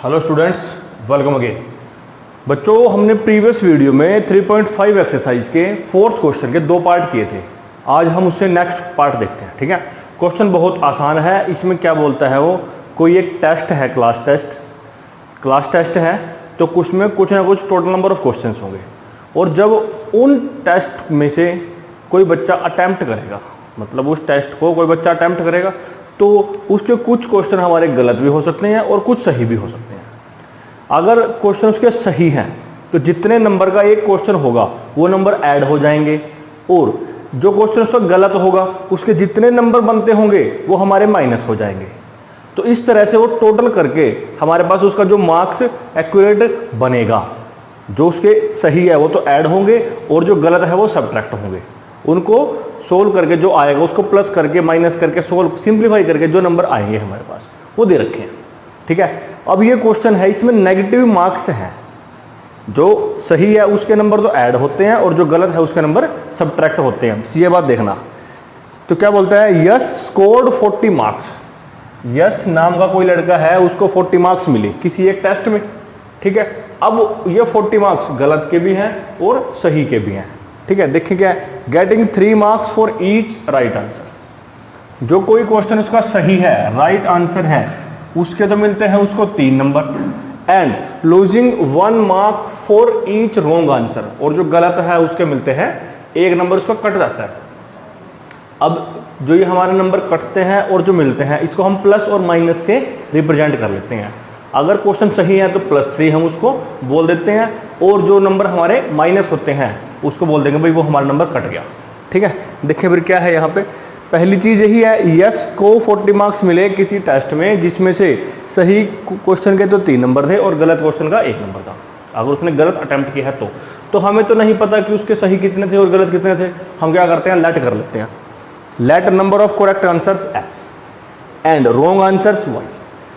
Hello students, welcome again. बच्चों, हमने previous video में 3.5 एक्सरसाइज के फोर्थ क्वेश्चन के दो पार्ट किए थे। आज हम उससे नेक्स्ट पार्ट देखते हैं। ठीक है, क्वेश्चन बहुत आसान है। इसमें क्या बोलता है वो, कोई एक टेस्ट है, क्लास टेस्ट है, तो कुछ में कुछ ना कुछ टोटल नंबर ऑफ क्वेश्चंस होंगे। और जब उन टेस्ट में से कोई बच्चा अटेम्प्ट करेगा, मतलब उस टेस्ट को कोई बच्चा अटेम्प्ट करेगा, तो उसके कुछ क्वेश्चन हमारे गलत भी हो सकते हैं और कुछ सही भी हो सकते हैं। अगर क्वेश्चन उसके सही हैं तो जितने नंबर का एक क्वेश्चन होगा वो नंबर ऐड हो जाएंगे, और जो क्वेश्चन उसका गलत होगा उसके जितने नंबर बनते होंगे वो हमारे माइनस हो जाएंगे। तो इस तरह से वो टोटल करके हमारे पास उसका जो मार्क्स एक्यूरेट बनेगा। जो उसके सही है वो तो ऐड होंगे और जो गलत है वो सब्ट्रैक्ट होंगे। उनको सोल्व करके जो आएगा उसको प्लस करके माइनस करके सोल्व सिंप्लीफाई करके जो नंबर आएंगे हमारे पास वो दे रखे हैं। ठीक है, अब ये क्वेश्चन है, इसमें नेगेटिव मार्क्स हैं। जो सही है उसके नंबर तो ऐड होते हैं और जो गलत है उसके नंबर सब्ट्रैक्ट होते हैं। ये बात देखना। तो क्या बोलता है, यस स्कोर्ड 40 मार्क्स। यस नाम का कोई लड़का है, उसको 40 मार्क्स मिले किसी एक टेस्ट में। ठीक है, अब ये 40 मार्क्स गलत के भी हैं और सही के भी हैं। ठीक है, देखिए क्या है, getting 3 marks for each right answer. जो कोई क्वेश्चन उसका सही है, राइट आंसर है, उसके तो मिलते हैं उसको 3 number, and losing 1 mark for each wrong answer. और जो गलत है उसके मिलते हैं 1 नंबर, उसका कट जाता है। अब जो ये हमारे नंबर कटते हैं और जो मिलते हैं, इसको हम प्लस और माइनस से रिप्रेजेंट कर लेते हैं। अगर क्वेश्चन सही है तो +3 हम उसको बोल देते हैं, और जो नंबर हमारे माइनस होते हैं उसको बोल देंगे भाई वो हमारा नंबर कट गया। ठीक है, देखिए फिर क्या है यहाँ पे। पहली चीज यही है, यस को 40 मार्क्स मिले किसी टेस्ट में जिसमें से सही क्वेश्चन के तो 3 नंबर थे और गलत क्वेश्चन का 1 नंबर था। अगर उसने गलत अटेम्प्ट किया है तो हमें तो नहीं पता कि उसके सही कितने थे और गलत कितने थे। हम क्या करते हैं, लेट कर लेते हैं। Let number of correct answers x and wrong answers y।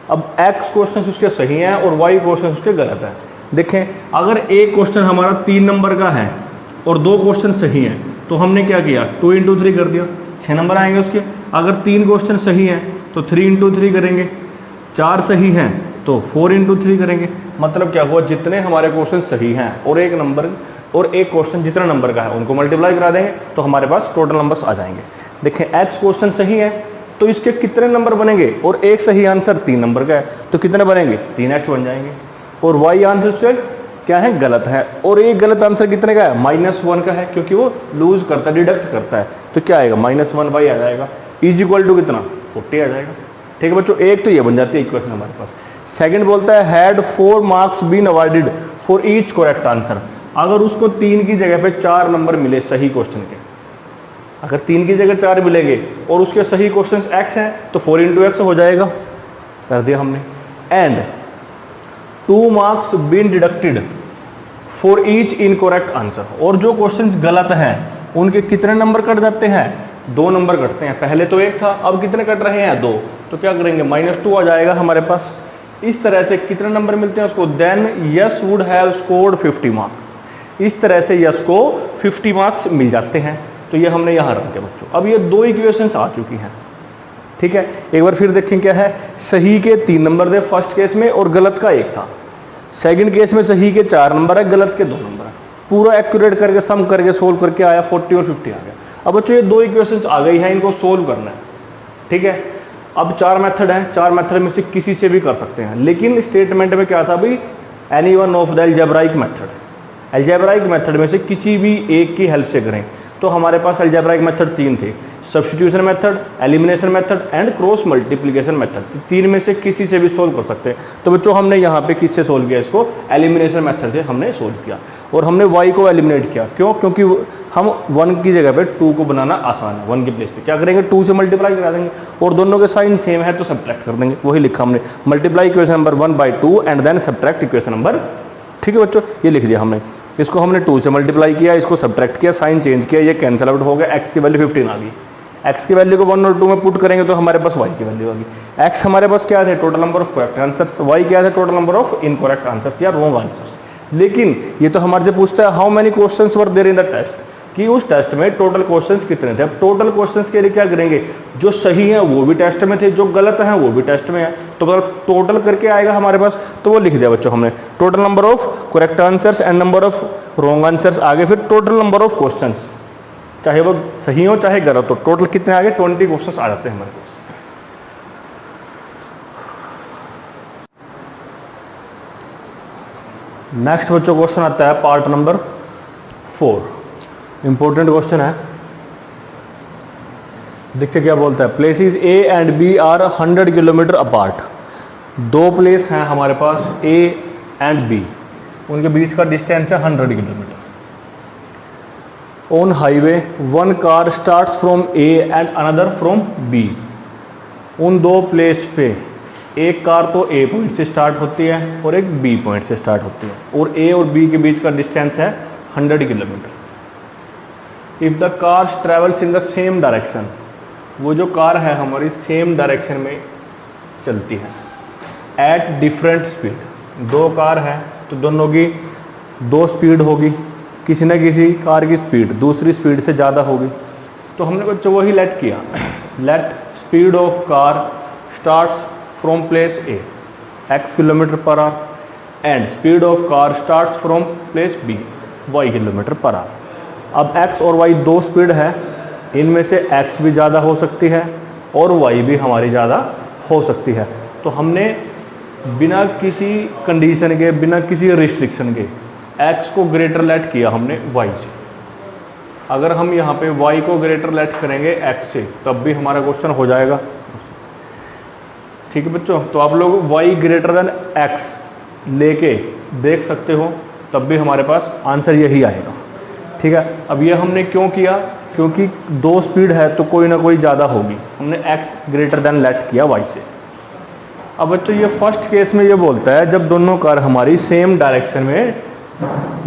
अब x क्वेश्चन उसके सही हैं और y क्वेश्चन उसके गलत है। देखें, अगर एक क्वेश्चन हमारा 3 नंबर का है और 2 क्वेश्चन सही हैं, तो हमने क्या किया, 2 × 3 कर दिया, 6 नंबर आएंगे उसके। अगर 3 क्वेश्चन सही हैं तो 3 × 3 करेंगे, 4 सही हैं तो 4 × 3 करेंगे। मतलब क्या हुआ, जितने हमारे क्वेश्चन सही हैं और एक नंबर और एक क्वेश्चन जितना नंबर का है उनको मल्टीप्लाई करा देंगे तो हमारे पास टोटल नंबर्स आ जाएंगे। देखें, x क्वेश्चन सही है तो इसके कितने नंबर बनेंगे, और एक सही आंसर 3 नंबर का है तो कितने बनेंगे, 3x बन जाएंगे। और y आंसर क्या है, गलत है, और एक गलत आंसर कितने का है, -1 का है, क्योंकि वो लूज करता है, डिडक्ट करता है। तो क्या आएगा, -1/, आ जाएगा, इज इक्वल टू कितना, 40 आ जाएगा। ठीक है बच्चों, एक तो ये बन जाती है इक्वेशन हमारे पास। सेकंड बोलता है, had 4 marks been awarded for each correct answer. अगर उसको 3 की जगह पे 4 नंबर मिले सही क्वेश्चन के, अगर 3 की जगह 4 मिलेंगे और उसके सही क्वेश्चन x है तो 4 × x हो जाएगा, कर दिया हमने। And 2 marks been deducted for each incorrect answer. और जो क्वेश्चंस गलत हैं उनके कितने नंबर कट जाते हैं, 2 नंबर कटते हैं। पहले तो 1 था, अब कितने कट रहे हैं, 2। तो क्या करेंगे, -2 आ जाएगा हमारे पास। इस तरह से कितने नंबर मिलते हैं उसको, then yes would have scored 50 marks. इस तरह से यस को 50 मार्क्स मिल जाते हैं। तो ये हमने यहाँ रख दिया बच्चों। अब ये 2 इक्वेशंस आ चुकी हैं। ठीक है, एक बार फिर देखें क्या है, सही के 3 नंबर थे फर्स्ट केस में और गलत का 1 था। सेकंड केस में सही के 4 नंबर है, गलत के 2 नंबर है। पूरा एक्यूरेट करके सम करके सोल्व करके आया 40 और 50 आ गया। अब बच्चों ये 2 इक्वेशंस आ गई हैं, इनको सोल्व करना है। ठीक है, अब 4 मेथड हैं, 4 मेथड में से किसी से भी कर सकते हैं, लेकिन स्टेटमेंट में क्या था भाई, any one of the algebraic method. Algebraic method में से किसी भी एक की हेल्प से करें। तो हमारे पास अलजेब्राइक मेथड 3 थे, substitution method, elimination method and cross multiplication method. 3 में से किसी से भी सोल्व कर सकते हैं। तो बच्चों हमने यहाँ पे किससे सोल्व किया, इसको एलिमिनेशन मेथड से हमने सोल्व किया। और हमने y को एलिमिनेट किया, क्यों, क्योंकि हम 1 की जगह पे 2 को बनाना आसान है। 1 की प्लेस पे क्या करेंगे, 2 से मल्टीप्लाई करा देंगे, और दोनों के साइन सेम है तो सब्ट्रैक्ट कर देंगे। वही लिखा हमने, multiply equation number 1/2 and then subtract equation number. ठीक है बच्चों, ये लिख दिया हमने। इसको हमने 2 से मल्टीप्लाई किया, इसको सब्ट्रैक्ट किया, साइन चेंज किया, ये कैंसिल आउट हो गया, x की वैल्यू 15 आ गई। x की वैल्यू को 1 और 2 में पुट करेंगे तो हमारे पास y की वैल्यू आ गई। x हमारे पास क्या थे, total number of correct answers, y क्या थे, total number of incorrect answers या रॉन्ग आंसर्स। लेकिन ये तो हमारे से पूछता है how many questions were there in the test. कि उस टेस्ट में टोटल क्वेश्चंस कितने थे। अब टोटल क्वेश्चंस के लिए क्या करेंगे, जो सही है वो भी टेस्ट में थे, जो गलत है वो भी टेस्ट में है, तो मतलब टोटल करके आएगा हमारे पास। तो वो लिख दिया बच्चों हमने, total number of correct answers and number of wrong answers. आगे फिर टोटल नंबर ऑफ क्वेश्चंस, चाहे वो सही हो चाहे गलत हो, टोटल कितने आगे 20 क्वेश्चंस आ जाते हैं हमारे पास। नेक्स्ट बच्चों क्वेश्चन आता है पार्ट नंबर 4, इंपॉर्टेंट क्वेश्चन है। देखते क्या बोलता है, places A and B are 100 kilometre apart. दो प्लेस हैं हमारे पास ए एंड बी, उनके बीच का डिस्टेंस है 100 kilometre. On highway one car starts from A and another from B. उन दो प्लेस पे एक कार तो ए पॉइंट से स्टार्ट होती है और एक बी पॉइंट से स्टार्ट होती है, और ए और बी के बीच का डिस्टेंस है 100 kilometre. If the cars travels in the same direction, वो जो कार है हमारी सेम डायरेक्शन में चलती है एट डिफरेंट स्पीड। दो कार है तो दोनों की दो स्पीड होगी, किसी न किसी कार की स्पीड दूसरी स्पीड से ज़्यादा होगी। तो हमने बच्चों वही लेट किया, let speed of car starts from place A x kilometre per hour and speed of car starts from place B y kilometre per hour. अब x और y दो स्पीड है, इनमें से x भी ज़्यादा हो सकती है और y भी हमारी ज़्यादा हो सकती है। तो हमने बिना किसी कंडीशन के, बिना किसी रिस्ट्रिक्शन के x को ग्रेटर लेट किया हमने y से। अगर हम यहाँ पे y को ग्रेटर लेट करेंगे x से, तब भी हमारा क्वेश्चन हो जाएगा। ठीक है बच्चों, तो आप लोग y ग्रेटर देन x लेके देख सकते हो, तब भी हमारे पास आंसर यही आएगा। ठीक है, अब ये हमने क्यों किया, क्योंकि दो स्पीड है तो कोई ना कोई ज़्यादा होगी, हमने x ग्रेटर देन लेट किया y से। अब बच्चों ये फर्स्ट केस में ये बोलता है जब दोनों कार हमारी सेम डायरेक्शन में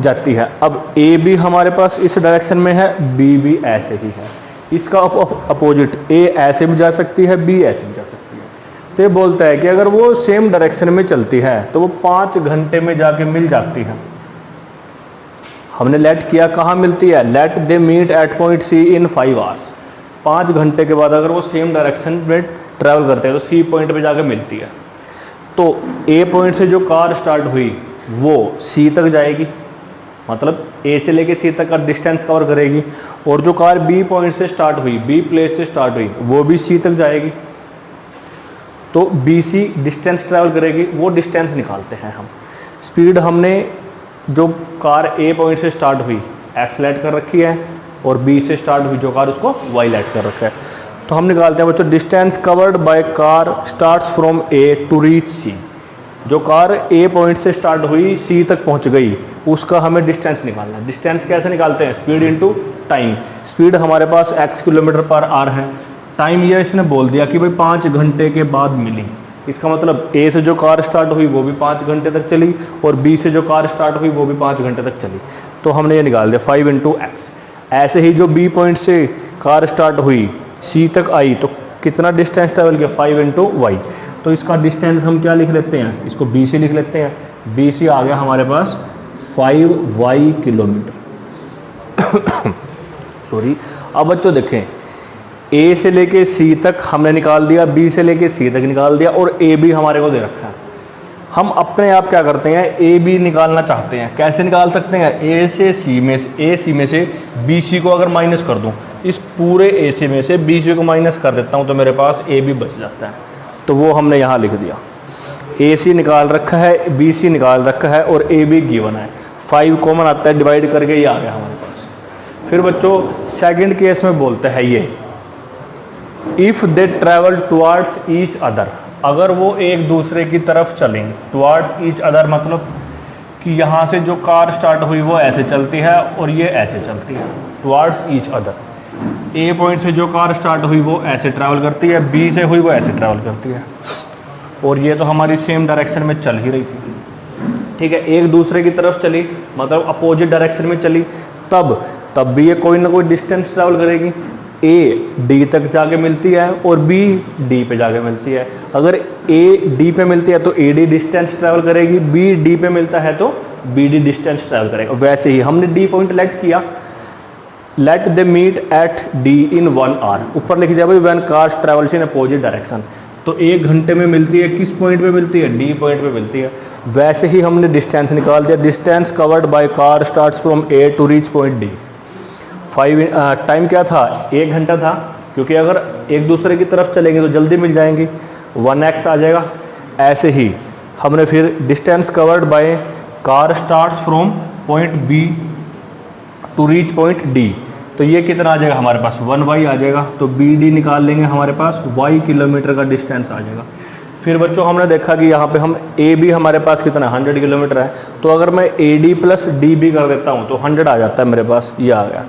जाती है। अब a भी हमारे पास इस डायरेक्शन में है, b भी ऐसे ही है, इसका अपोजिट a ऐसे भी जा सकती है, b ऐसे भी जा सकती है। तो ये बोलता है कि अगर वो सेम डायरेक्शन में चलती है तो वो 5 घंटे में जाके मिल जाती है। हमने लेट किया कहाँ मिलती है, let they meet at point C in 5 hours. 5 घंटे के बाद अगर वो सेम डायरेक्शन में ट्रैवल करते हैं तो सी पॉइंट पे जाके मिलती है। तो ए पॉइंट से जो कार स्टार्ट हुई वो सी तक जाएगी, मतलब ए से लेके सी तक का डिस्टेंस कवर करेगी, और जो कार बी पॉइंट से स्टार्ट हुई, बी प्लेस से स्टार्ट हुई, वो भी सी तक जाएगी। तो बी सी डिस्टेंस ट्रैवल करेगी, वो डिस्टेंस निकालते हैं हम। स्पीड हमने जो कार ए पॉइंट से स्टार्ट हुई एक्स लेट कर रखी है, और बी से स्टार्ट हुई जो कार उसको वाई लेट कर रखा है। तो हम निकालते हैं बच्चों distance covered by car starts from A to reach C. जो कार ए पॉइंट से स्टार्ट हुई सी तक पहुंच गई, उसका हमें डिस्टेंस निकालना है। डिस्टेंस कैसे निकालते हैं, स्पीड इनटू टाइम। स्पीड हमारे पास x किलोमीटर पर आवर है, टाइम ये इसने बोल दिया कि भाई 5 घंटे के बाद मिली। इसका मतलब ए से जो कार स्टार्ट हुई वो भी 5 घंटे तक चली, और बी से जो कार स्टार्ट हुई वो भी 5 घंटे तक चली। तो हमने ये निकाल दिया 5 × x। ऐसे ही जो बी पॉइंट से कार स्टार्ट हुई सी तक आई तो कितना डिस्टेंस ट्रेवल किया, 5 × y। तो इसका डिस्टेंस हम क्या लिख लेते हैं, इसको बी सी लिख लेते हैं। बी सी आ गया हमारे पास 5y किलोमीटर। सॉरी, अब बच्चों देखें, ए से लेके सी तक हमने निकाल दिया, बी से लेके सी तक निकाल दिया, और ए भी हमारे को दे रखा है। हम अपने आप क्या करते हैं, ए बी निकालना चाहते हैं। कैसे निकाल सकते हैं, ए सी में से बी सी को अगर माइनस कर दूं, इस पूरे ए सी में से बी सी को माइनस कर देता हूं तो मेरे पास ए बी बच जाता है। तो वो हमने यहाँ लिख दिया, ए सी निकाल रखा है, बी सी निकाल रखा है, और ए बी गिवन है। 5 कॉमन आता है, डिवाइड करके ये आ गया हमारे पास। फिर बच्चों सेकंड केस में बोलते हैं ये, if they travel towards each other. अगर वो एक दूसरे की तरफ चलें, टुवार्ड्स ईच अदर मतलब कि यहाँ से जो कार स्टार्ट हुई वो ऐसे चलती है और ये ऐसे चलती है, टुवार्ड्स ईच अदर। ए पॉइंट से जो कार स्टार्ट हुई वो ऐसे ट्रैवल करती है, बी से हुई वो ऐसे ट्रैवल करती है, और ये तो हमारी सेम डायरेक्शन में चल ही रही थी। ठीक है, एक दूसरे की तरफ चली मतलब अपोजिट डायरेक्शन में चली, तब भी ये कोई ना कोई डिस्टेंस ट्रैवल करेगी। ए डी तक जाके मिलती है और बी डी पे जाके मिलती है। अगर ए डी पे मिलती है तो ए डी डिस्टेंस ट्रैवल करेगी, बी डी पे मिलता है तो बी डी डिस्टेंस ट्रैवल करेगा। वैसे ही हमने डी पॉइंट सेलेक्ट किया, let they meet at D in 1 hour. ऊपर लिख दिया भाई when cars travels in opposite direction. तो 1 घंटे में मिलती है, किस पॉइंट पे मिलती है? डी पॉइंट पे मिलती है। वैसे ही हमने डिस्टेंस निकाल दिया, distance covered by car starts from A to reach point D. Time क्या था? 1 घंटा था, क्योंकि अगर एक दूसरे की तरफ चलेंगे तो जल्दी मिल जाएंगी, 1x आ जाएगा। ऐसे ही हमने फिर distance covered by car starts from point B to reach point D, तो ये कितना आ जाएगा हमारे पास? 1y आ जाएगा। तो बी डी निकाल लेंगे, हमारे पास y किलोमीटर का डिस्टेंस आ जाएगा। फिर बच्चों हमने देखा कि यहाँ पे हम ए बी हमारे पास कितना 100 किलोमीटर है, तो अगर मैं A D plus D B कर देता हूँ तो 100 आ जाता है मेरे पास, ये आ गया।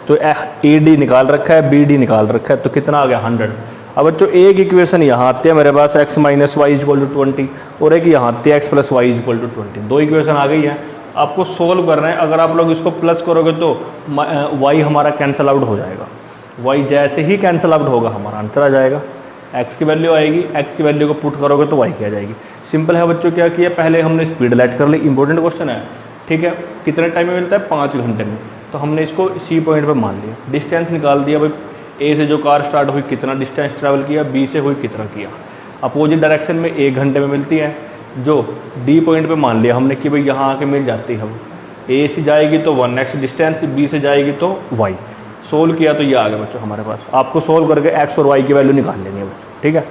तो ए डी निकाल रखा है, बी डी निकाल रखा है, तो कितना आ गया? 100। अब बच्चों एक इक्वेशन यहाँ आती है मेरे पास x minus Y equal to 20, और एक यहाँ आती है x plus Y equal to 20। 2 equation आ गई है, आपको सोल्व करना है। अगर आप लोग इसको प्लस करोगे तो y हमारा कैंसिल आउट हो जाएगा। y जैसे ही कैंसिल आउट होगा हमारा आंसर आ जाएगा। x की वैल्यू आएगी, x की वैल्यू को पुट करोगे तो y की आ जाएगी। सिंपल है बच्चों। क्या किया? पहले हमने स्पीड लेट कर ली, इंपॉर्टेंट क्वेश्चन है, ठीक है। कितने टाइम में मिलता है? 5 घंटे में। तो हमने इसको सी पॉइंट पे मान लिया। डिस्टेंस निकाल दिया भाई, ए से जो कार स्टार्ट हुई कितना डिस्टेंस ट्रैवल किया, बी से हुई कितना किया। अपोजिट डायरेक्शन में 1 घंटे में मिलती है, जो डी पॉइंट पे मान लिया हमने कि भाई यहाँ आके मिल जाती है। ए से जाएगी तो 1x डिस्टेंस, बी से जाएगी तो y। सोल्व किया तो ये आ गया बच्चों हमारे पास। आपको सोल्व करके x और y की वैल्यू निकाल लेनी है बच्चों, ठीक है।